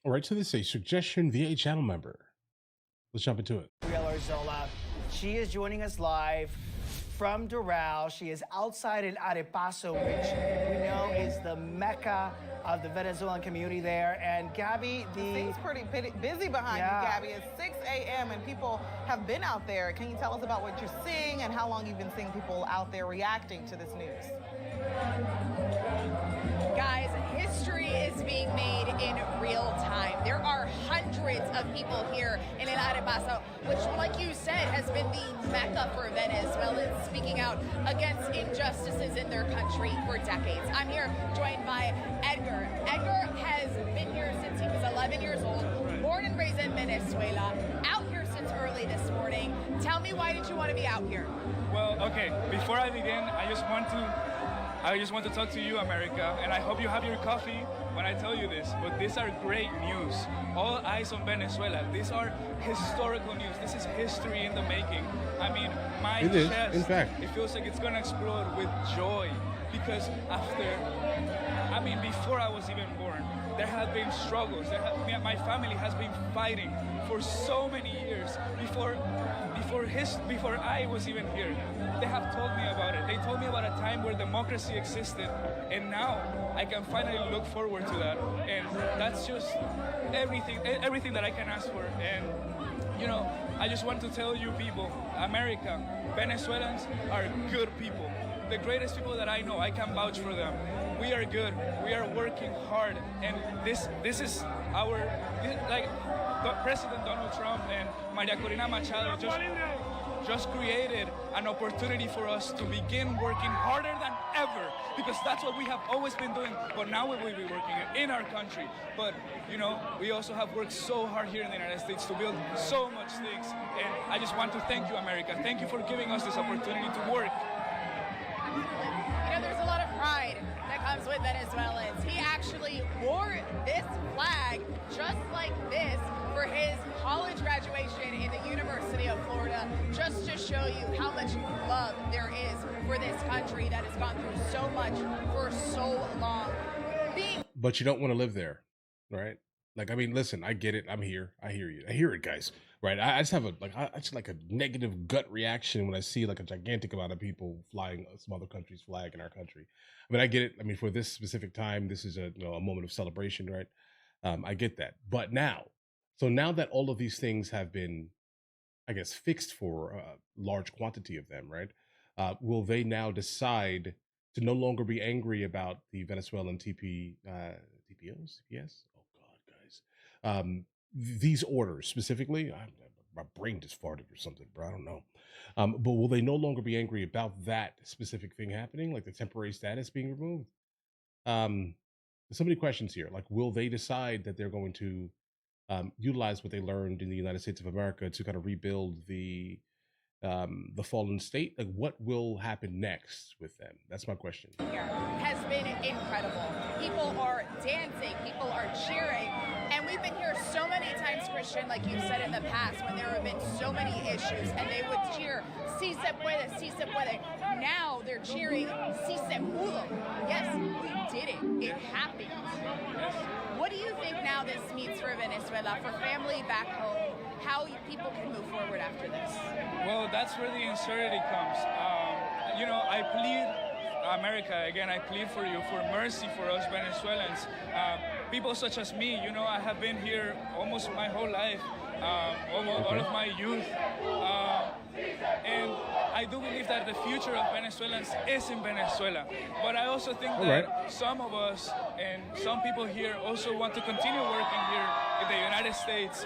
All right, so this is a suggestion via a channel member. Let's jump into it. Zola. She is joining us live from Doral. She is outside in Arepaso, which we know is the mecca of the Venezuelan community there. And Gabby, the thing's pretty busy behind you, Gabby. It's 6 a.m. and people have been out there. Can you tell us about what you're seeing and how long you've been seeing people out there reacting to this news? Guys, history is being made in real time. There are hundreds of people here in El Arepaso, which, like you said, has been the mecca for Venezuelans speaking out against injustices in their country for decades. I'm here joined by Edgar. Edgar has been here since he was 11 years old, born and raised in Venezuela, out here since early this morning. Tell me, why did you want to be out here? Well, okay, before I begin, I just want to talk to you, America, and I hope you have your coffee when I tell you this, but these are great news. All eyes on Venezuela. These are historical news. This is history in the making. I mean, my chest, in fact, it feels like it's gonna explode with joy, because before I was even born, there have been struggles. My family has been fighting for so many years before I was even here. They have told me about it. They told me about a time where democracy existed, and now I can finally look forward to that. And that's just everything that I can ask for. And you know, I just want to tell you people, America, Venezuelans are good people. The greatest people that I know, I can vouch for them. We are good. We are working hard, and this is President Donald Trump and Maria Corina Machado just created an opportunity for us to begin working harder than ever, because that's what we have always been doing, but now we will be working in our country. But you know, we also have worked so hard here in the United States to build so much things, and I just want to thank you, America. Thank you for giving us this opportunity to work. You know, there's a lot of pride that comes with Venezuelans. He actually wore this flag just like this for his college graduation in the University of Florida, just to show you how much love there is for this country that has gone through so much for so long. But you don't want to live there, right? Like, I mean, listen, I get it. I'm here. I hear you. I hear it, guys. Right? I just have a negative gut reaction when I see like a gigantic amount of people flying some other country's flag in our country. I mean, I get it. I mean, for this specific time, this is a moment of celebration, right? I get that. But now that all of these things have been, I guess, fixed for a large quantity of them, right? Will they now decide to no longer be angry about the Venezuelan TPOs, TPS? Oh God, guys. These orders specifically, my brain just farted or something, bro. I don't know. But will they no longer be angry about that specific thing happening, like the temporary status being removed? There's so many questions here. Like, will they decide that they're going to utilize what they learned in the United States of America to kind of rebuild the fallen state? Like, what will happen next with them? That's my question. Here has been incredible. People are dancing, people are cheering, and we've been here so many times, Christian, like you said in the past, when there have been so many issues, and they would cheer, "Si se puede, si se puede." Now they're cheering, "Si se pudo." Yes, we did it. It happened. What do you think now this means for Venezuela, for family back home, how people can move forward after this? Well, that's where the uncertainty comes. You know, I plead, America, again, I plead for you, for mercy for us Venezuelans. People such as me, you know, I have been here almost my whole life, almost all of my youth. And I do believe that the future of Venezuelans is in Venezuela. But I also think that some of us and some people here also want to continue working here in the United States,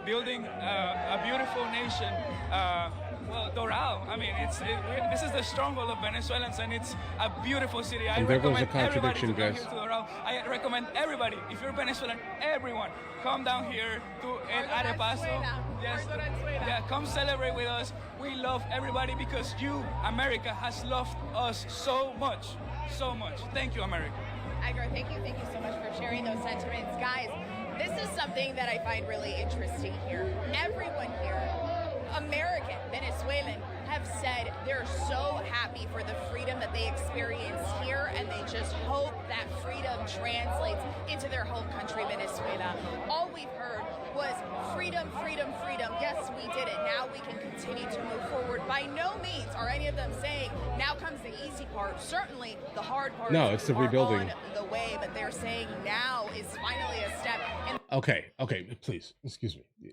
building a beautiful nation. Well, Doral, I mean, this is the stronghold of Venezuelans, and it's a beautiful city. I recommend everybody to come here to Doral. I recommend everybody, if you're Venezuelan, everyone, come down here to El Arepaso. Yes, yeah, come celebrate with us. We love everybody because you, America, has loved us so much, so much. Thank you, America. Edgar, thank you so much for sharing those sentiments. Guys, this is something that I find really interesting here. Everyone here, American, Venezuelan, have said they're so happy for the freedom that they experience here, and they just hope that freedom translates into their home country, Venezuela. freedom, freedom. Yes, we did it. Now we can continue to move forward. By no means are any of them saying, now comes the easy part. Certainly the hard part No, it's the rebuilding. on the way, but they're saying now is finally a step in Okay, please, excuse me.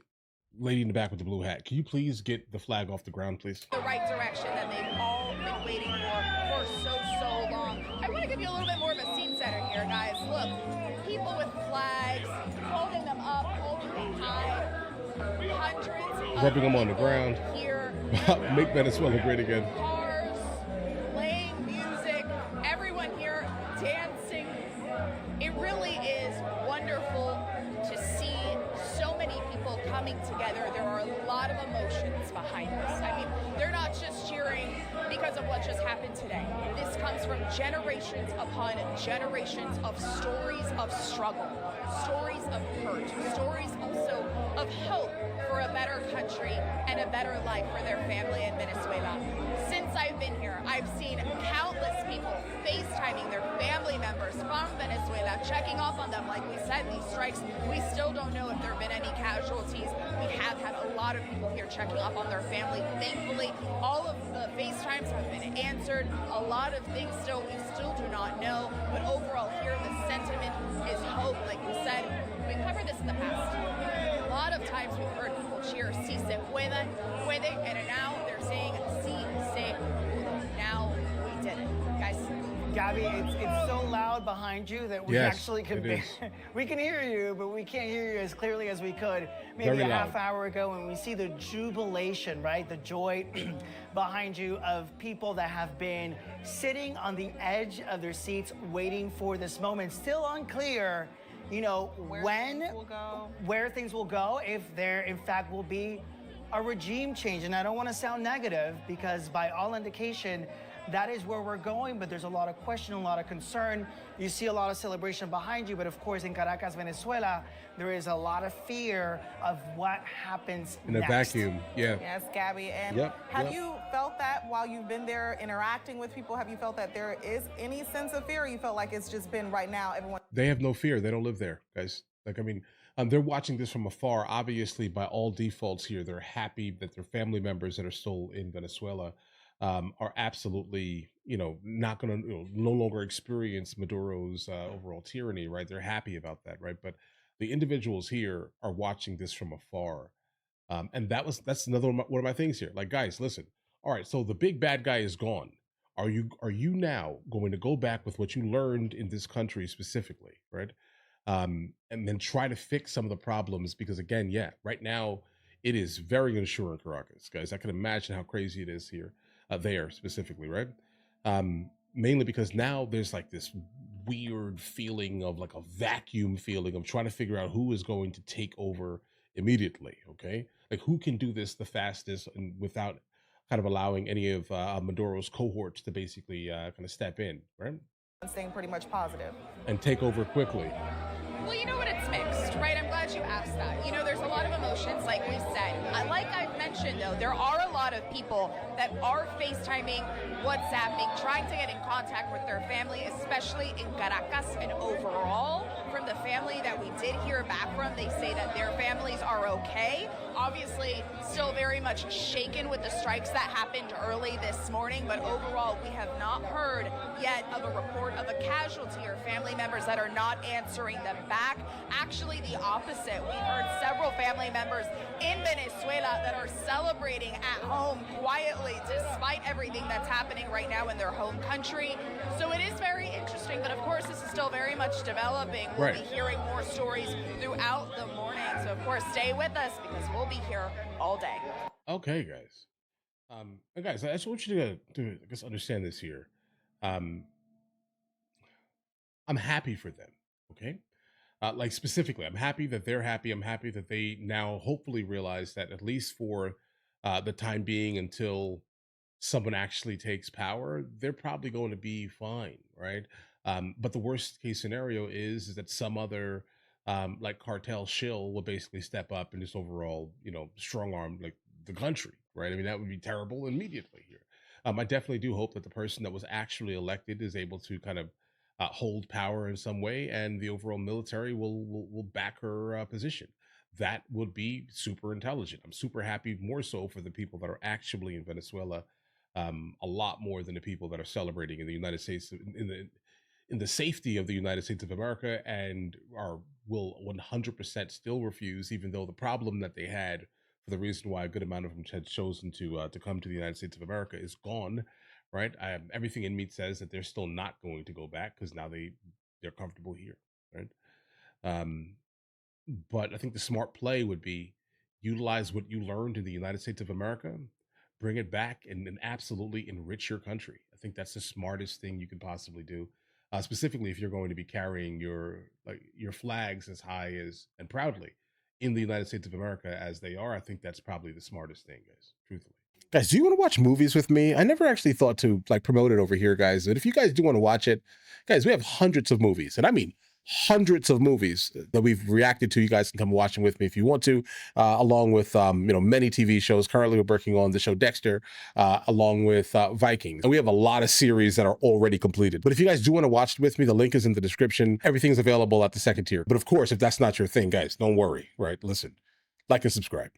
Lady in the back with the blue hat, can you please get the flag off the ground, please? the right direction that they've all been waiting for so long. I want to give you a little bit more of a scene setter here, guys. Look, people with flags, holding them up, holding them high, hundreds Rubbing them on the ground. Here, Make Venezuela great again. cars, playing music, everyone here dancing. It really is wonderful to see so many people coming together. There are a lot of emotions behind this. I mean, they're not just cheering because of what just happened today. This comes from generations upon generations of stories of struggle, stories of hurt, stories also of hope for a better country and a better life for their family in Venezuela. Since I've been here, I've seen countless people FaceTiming their family members from Venezuela, checking up on them. Like we said, these strikes, we still don't know if there have been any casualties. We have had a lot of people here checking up on their family. Thankfully, all of the FaceTimes have been answered. A lot of things we still do not know. But overall here, the sentiment is hope. Like we said, we covered this in the past. A lot of times we've heard people cheer, si se puede, and now they're saying, si se pudo. Now we did it. Guys. Gabby, it's so loud behind you that we Yes, actually can it is. we can hear you, but we can't hear you as clearly as we could maybe Very a loud. half hour ago when we see the jubilation, right? The joy behind you of people that have been sitting on the edge of their seats waiting for this moment. Still unclear, you know, where things will go, if there in fact will be a regime change. And I don't want to sound negative because by all indication, that is where we're going, but there's a lot of question, a lot of concern. You see a lot of celebration behind you, but of course in Caracas, Venezuela, there is a lot of fear of what happens In a next. vacuum, yeah. Yes, Gabby. And Yep, have yep. you felt that while you've been there interacting with people? Have you felt that there is any sense of fear? Or you felt like it's just been right now, everyone? They have no fear. They don't live there, guys. Like, I mean, they're watching this from afar. Obviously, by all defaults here, they're happy that their family members that are still in Venezuela are absolutely, not going to no longer experience Maduro's overall tyranny, right? They're happy about that, right? But the individuals here are watching this from afar, and that's another one of my things here. Like, guys, listen. All right, so the big bad guy is gone. Are you now going to go back with what you learned in this country specifically, right? And then try to fix some of the problems because again, yeah, right now it is very unsure in Caracas, guys. I can imagine how crazy it is here, there specifically, right? Mainly because now there's like this weird feeling of like a vacuum feeling of trying to figure out who is going to take over immediately. Okay, like who can do this the fastest and without kind of allowing any of Maduro's cohorts to basically kind of step in, right? Staying pretty much positive. And take over quickly. Well, you know what? It's mixed, right? I'm glad you asked that. There's a lot of emotions, like we said. Like I've mentioned, though, there are a lot of people that are FaceTiming, WhatsApping, trying to get in contact with their family, especially in Caracas and overall. From the family that we did hear back from, they say that their families are okay. Obviously, still very much shaken with the strikes that happened early this morning, but overall, we have not heard yet of a report of a casualty or family members that are not answering them back. Actually, the opposite. We've heard several family members in Venezuela that are celebrating at home quietly despite everything that's happening right now in their home country. So it is very interesting, but of course, this is still very much developing. We'll be hearing more stories throughout the morning. So of course, stay with us because we'll be here all day. Okay, guys. And guys, I just want you to I guess understand this here. I'm happy for them. Okay. Like specifically, I'm happy that they're happy. I'm happy that they now hopefully realize that at least for the time being, until someone actually takes power, they're probably going to be fine, right? But the worst case scenario is that some other like cartel shill will basically step up and just overall, strong arm like the country, right? I mean, that would be terrible immediately here. I definitely do hope that the person that was actually elected is able to kind of hold power in some way, and the overall military will back her position. that would be super intelligent. I'm super happy, more so for the people that are actually in Venezuela, a lot more than the people that are celebrating in the United States, in the safety of the United States of America, and will 100% still refuse, even though the problem that they had, for the reason why a good amount of them had chosen to come to the United States of America, is gone. Right? Everything in me says that they're still not going to go back because now they're comfortable here. Right? Um, but I think the smart play would be utilize what you learned in the United States of America, bring it back, and absolutely enrich your country. I think that's the smartest thing you could possibly do. Specifically, if you're going to be carrying your flags as high as and proudly in the United States of America as they are, I think that's probably the smartest thing, guys. Truthfully. Guys, do you want to watch movies with me? I never actually thought to like promote it over here, guys. But if you guys do want to watch it, guys, we have hundreds of movies, and I mean hundreds of movies that we've reacted to. You guys can come watch them with me if you want to, along with many TV shows. Currently, we're working on the show Dexter, along with Vikings, and we have a lot of series that are already completed. But if you guys do want to watch it with me, the link is in the description. Everything's available at the second tier. But of course, if that's not your thing, guys, don't worry. Right? Listen, like and subscribe.